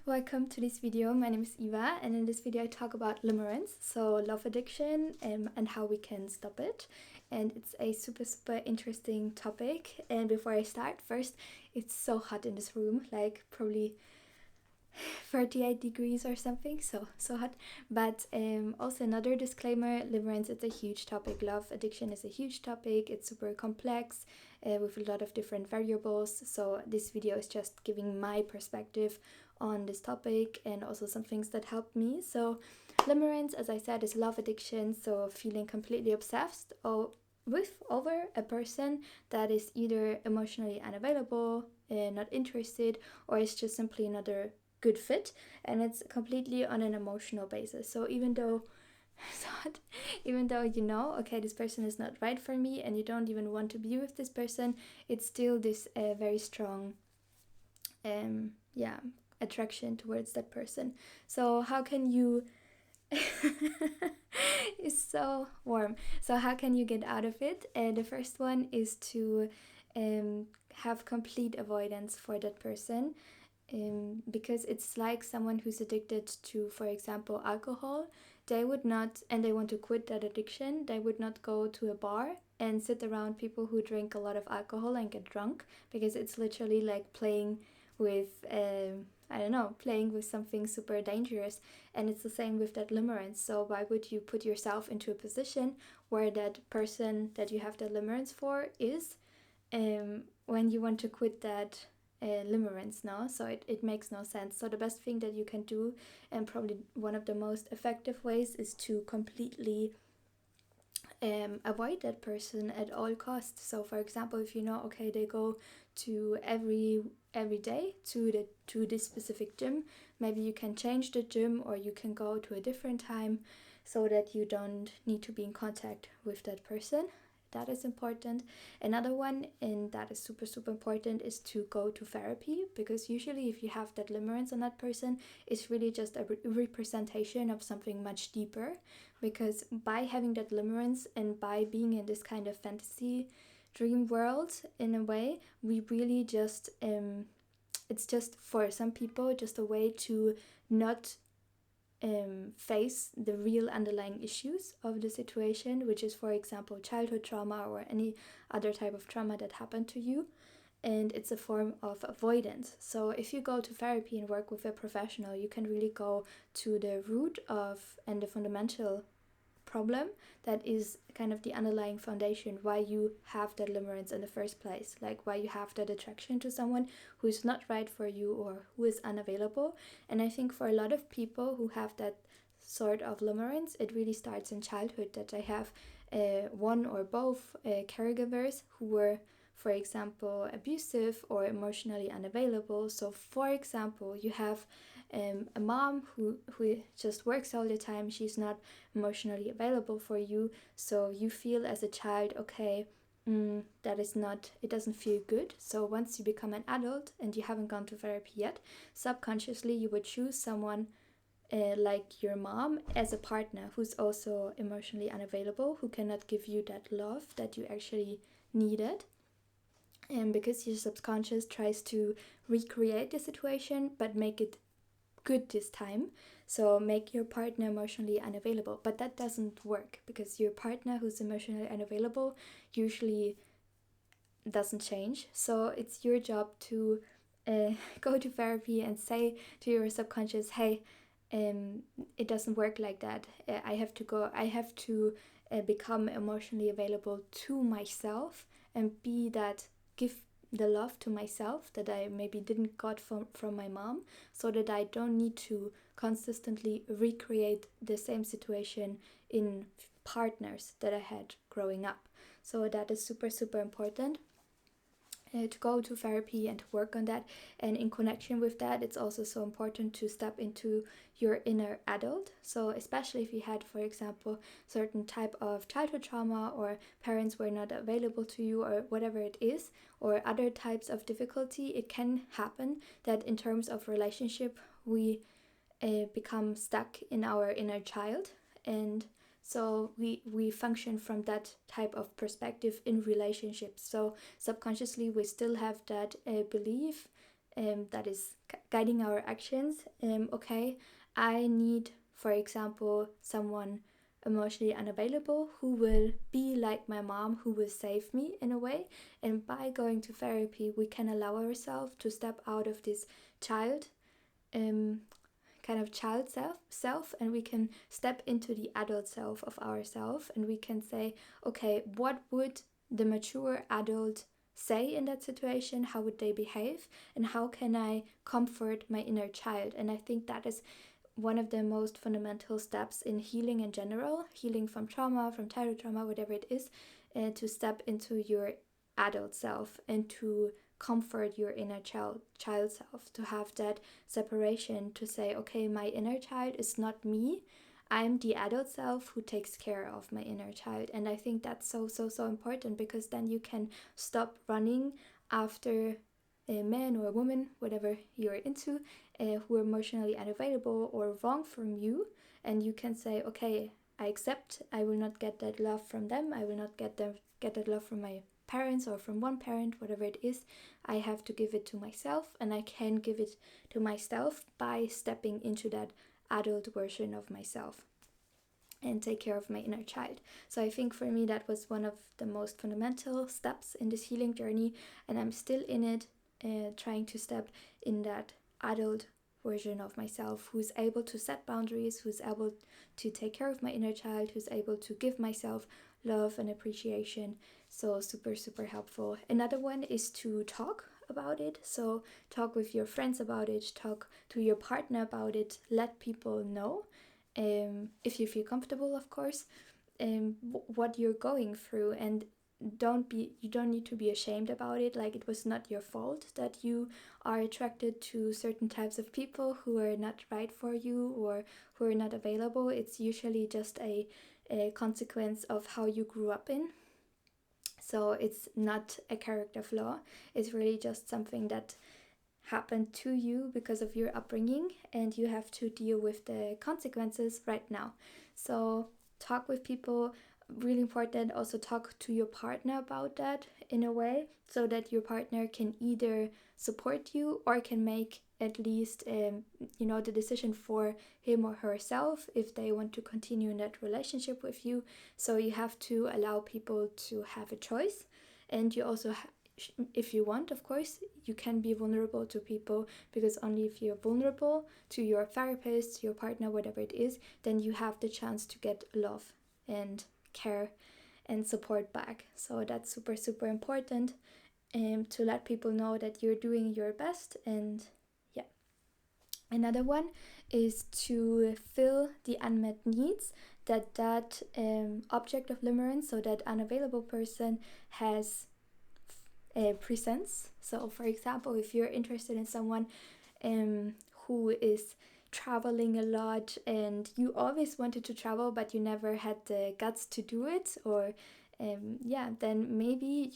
Welcome to this video. My name is Eva, and in this video I talk about limerence, so love addiction, and how we can stop it. And it's a super interesting topic. And before I start, first, it's so hot in this room, like probably 38 degrees or something, so hot. But also another disclaimer: limerence, it's a huge topic. Love addiction is a huge topic. It's super complex with a lot of different variables. So this video is just giving my perspective on this topic and also some things that helped me. So limerence, as I said, is love addiction, so feeling completely obsessed over a person that is either emotionally unavailable, not interested, or is just simply another good fit, and it's completely on an emotional basis. So even though you know, okay, this person is not right for me and you don't even want to be with this person, it's still this very strong attraction towards that person. So how can you it's so warm. So how can you get out of it? The first one is to have complete avoidance for that person, because it's like someone who's addicted to, for example, alcohol. They would not, and they want to quit that addiction, they would not go to a bar and sit around people who drink a lot of alcohol and get drunk, because it's literally like playing with playing with something super dangerous. And it's the same with that limerence. So why would you put yourself into a position where that person that you have that limerence for is, when you want to quit that limerence now? So it makes no sense. So the best thing that you can do, and probably one of the most effective ways, is to completely avoid that person at all costs. So for example, if you know, okay, they go to every day to this specific gym, maybe you can change the gym, or you can go to a different time so that you don't need to be in contact with that person. That is important. Another one, and that is super important, is to go to therapy, because usually if you have that limerence on that person, it's really just a representation of something much deeper. Because by having that limerence and by being in this kind of fantasy dream world, in a way, we really just it's just, for some people, just a way to not face the real underlying issues of the situation, which is, for example, childhood trauma or any other type of trauma that happened to you. And it's a form of avoidance. So if you go to therapy and work with a professional, you can really go to the root of and the fundamental problem that is kind of the underlying foundation why you have that limerence in the first place, like why you have that attraction to someone who is not right for you or who is unavailable. And I think for a lot of people who have that sort of limerence, it really starts in childhood, that they have one or both caregivers who were, for example, abusive or emotionally unavailable. So for example, you have a mom who just works all the time, she's not emotionally available for you, so you feel as a child, okay, that is not, it doesn't feel good. So once you become an adult and you haven't gone to therapy yet, subconsciously you would choose someone like your mom as a partner who's also emotionally unavailable, who cannot give you that love that you actually needed. And because your subconscious tries to recreate the situation but make it good this time, so make your partner emotionally unavailable. But that doesn't work, because your partner who's emotionally unavailable usually doesn't change. So it's your job to go to therapy and say to your subconscious, hey, it doesn't work like that. I have to become emotionally available to myself and give the love to myself that I maybe didn't got from my mom, so that I don't need to consistently recreate the same situation in partners that I had growing up. So that is super important. To go to therapy and to work on that. And in connection with that, it's also so important to step into your inner adult. So especially if you had, for example, certain type of childhood trauma, or parents were not available to you, or whatever it is, or other types of difficulty, it can happen that in terms of relationship we become stuck in our inner child. And so we function from that type of perspective in relationships. So subconsciously we still have that belief that is guiding our actions. Okay, I need, for example, someone emotionally unavailable who will be like my mom, who will save me in a way. And by going to therapy, we can allow ourselves to step out of this child kind of child self, and we can step into the adult self of ourselves, and we can say, okay, what would the mature adult say in that situation? How would they behave? And how can I comfort my inner child? And I think that is one of the most fundamental steps in healing in general, healing from trauma, from childhood trauma, whatever it is, to step into your adult self and to comfort your inner child self, to have that separation, to say, okay, my inner child is not me. I'm the adult self who takes care of my inner child. And I think that's so important, because then you can stop running after a man or a woman, whatever you're into, who are emotionally unavailable or wrong from you. And you can say, okay, I accept I will not get that love from them. I will not get that love from my parents or from one parent, whatever it is. I have to give it to myself, and I can give it to myself by stepping into that adult version of myself and take care of my inner child. So I think for me that was one of the most fundamental steps in this healing journey, and I'm still in it, trying to step in that adult version of myself who's able to set boundaries, who's able to take care of my inner child, who's able to give myself love and appreciation. So super helpful. Another one is to talk about it. So talk with your friends about it, talk to your partner about it, let people know, if you feel comfortable, of course, what you're going through. And you don't need to be ashamed about it. Like, it was not your fault that you are attracted to certain types of people who are not right for you or who are not available. It's usually just a consequence of how you grew up in. So it's not a character flaw. It's really just something that happened to you because of your upbringing, and you have to deal with the consequences right now. So talk with people, really important. Also talk to your partner about that in a way, so that your partner can either support you or can make at least the decision for him or herself if they want to continue in that relationship with you. So you have to allow people to have a choice, and you also if you want, of course, you can be vulnerable to people, because only if you're vulnerable to your therapist, your partner, whatever it is, then you have the chance to get love and care and support back. So that's super important, to let people know that you're doing your best. And yeah, another one is to fill the unmet needs that object of limerence, so that unavailable person has presents. So for example, if you're interested in someone who is traveling a lot, and you always wanted to travel but you never had the guts to do it, or then maybe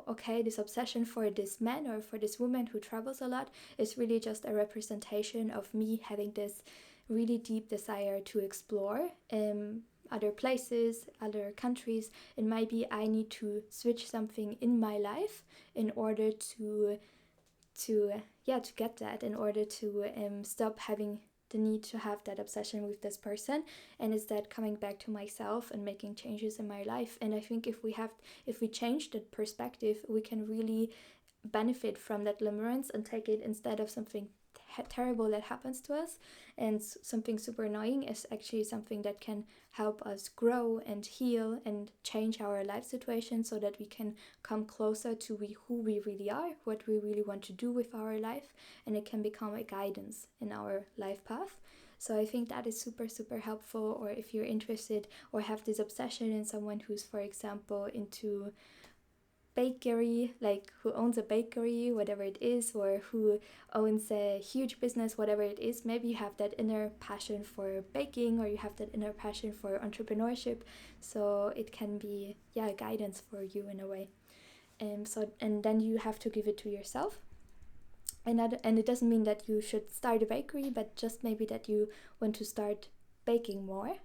okay, this obsession for this man or for this woman who travels a lot is really just a representation of me having this really deep desire to explore other places, other countries. And maybe I need to switch something in my life in order to get that, in order to stop having the need to have that obsession with this person, and instead coming back to myself and making changes in my life. And I think if we change that perspective, we can really benefit from that limerence and take it, instead of something terrible that happens to us and something super annoying, is actually something that can help us grow and heal and change our life situation, so that we can come closer to who we really are, what we really want to do with our life, and it can become a guidance in our life path. So I think that is super helpful. Or if you're interested or have this obsession in someone who's, for example, into bakery, like who owns a bakery, whatever it is, or who owns a huge business, whatever it is, maybe you have that inner passion for baking, or you have that inner passion for entrepreneurship. So it can be guidance for you in a way. And then you have to give it to yourself. And it doesn't mean that you should start a bakery, but just maybe that you want to start baking more,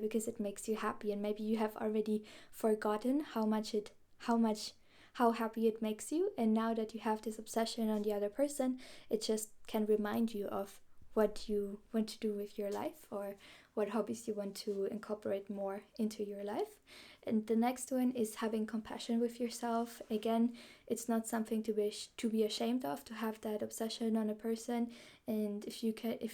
because it makes you happy, and maybe you have already forgotten how much how happy it makes you, and now that you have this obsession on the other person, it just can remind you of what you want to do with your life, or what hobbies you want to incorporate more into your life. And the next one is having compassion with yourself. Again, it's not something to be ashamed of, to have that obsession on a person. And if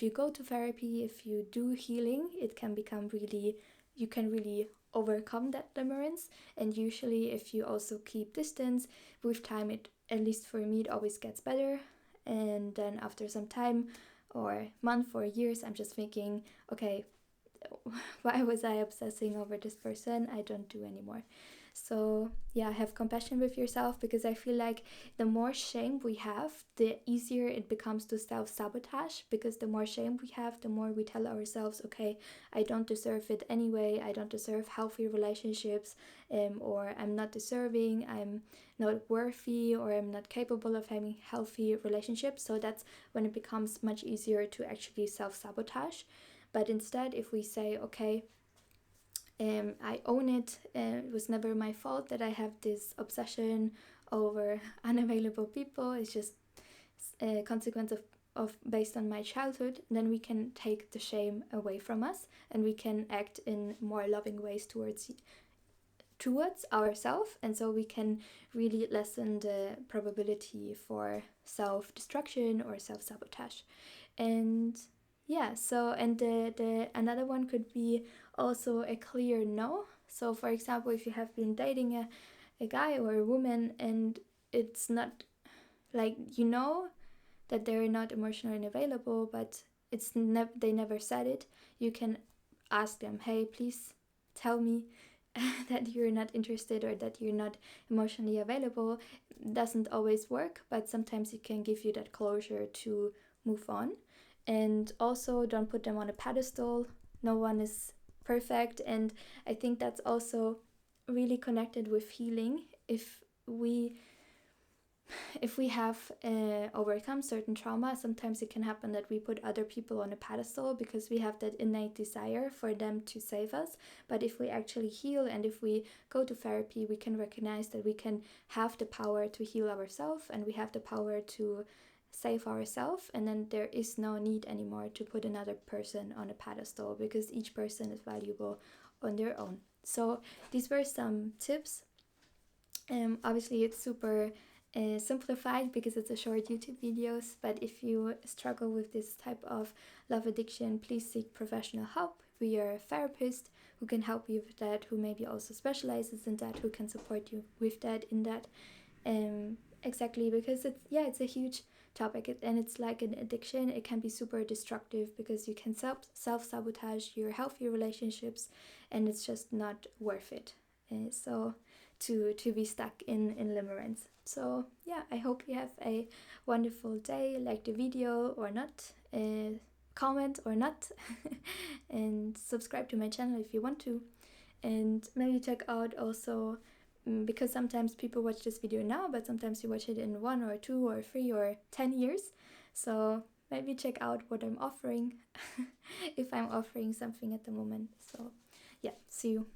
you go to therapy, if you do healing, it can become really, you can really overcome that limerence. And usually if you also keep distance with time, it, at least for me, it always gets better. And then after some time or month or years, I'm just thinking, okay, why was I obsessing over this person? I don't do anymore. So yeah, have compassion with yourself, because I feel like the more shame we have, the easier it becomes to self-sabotage, because the more shame we have, the more we tell ourselves, okay, I don't deserve it anyway, I don't deserve healthy relationships, or I'm not deserving, I'm not worthy, or I'm not capable of having healthy relationships. So that's when it becomes much easier to actually self-sabotage. But instead, if we say, okay, I own it, it was never my fault that I have this obsession over unavailable people, it's just a consequence of based on my childhood, then we can take the shame away from us, and we can act in more loving ways towards ourselves, and so we can really lessen the probability for self-destruction or self-sabotage. And yeah, so, and the another one could be also a clear no. So for example, if you have been dating a guy or a woman, and it's not like, you know that they're not emotionally available, but they never said it, you can ask them, hey, please tell me that you're not interested or that you're not emotionally available. Doesn't always work, but sometimes it can give you that closure to move on. And also, don't put them on a pedestal. No one is perfect, and I think that's also really connected with healing. If we have overcome certain trauma, sometimes it can happen that we put other people on a pedestal because we have that innate desire for them to save us. But if we actually heal, and if we go to therapy, we can recognize that we can have the power to heal ourselves, and we have the power to save ourselves, and then there is no need anymore to put another person on a pedestal, because each person is valuable on their own. So these were some tips. Obviously it's super simplified because it's a short YouTube videos, but if you struggle with this type of love addiction, please seek professional help. We are a therapist who can help you with that, who maybe also specializes in that, who can support you with that, in that. Exactly, because it's a huge topic, and it's like an addiction. It can be super destructive because you can self-sabotage your healthy relationships, and it's just not worth it. So to be stuck in limerence. So yeah, I hope you have a wonderful day. Like the video or not, comment or not, and subscribe to my channel if you want to, and maybe check out also, because sometimes people watch this video now, but sometimes you watch it in 1 or 2 or 3 or 10 years. So maybe check out what I'm offering if I'm offering something at the moment. So yeah, see you.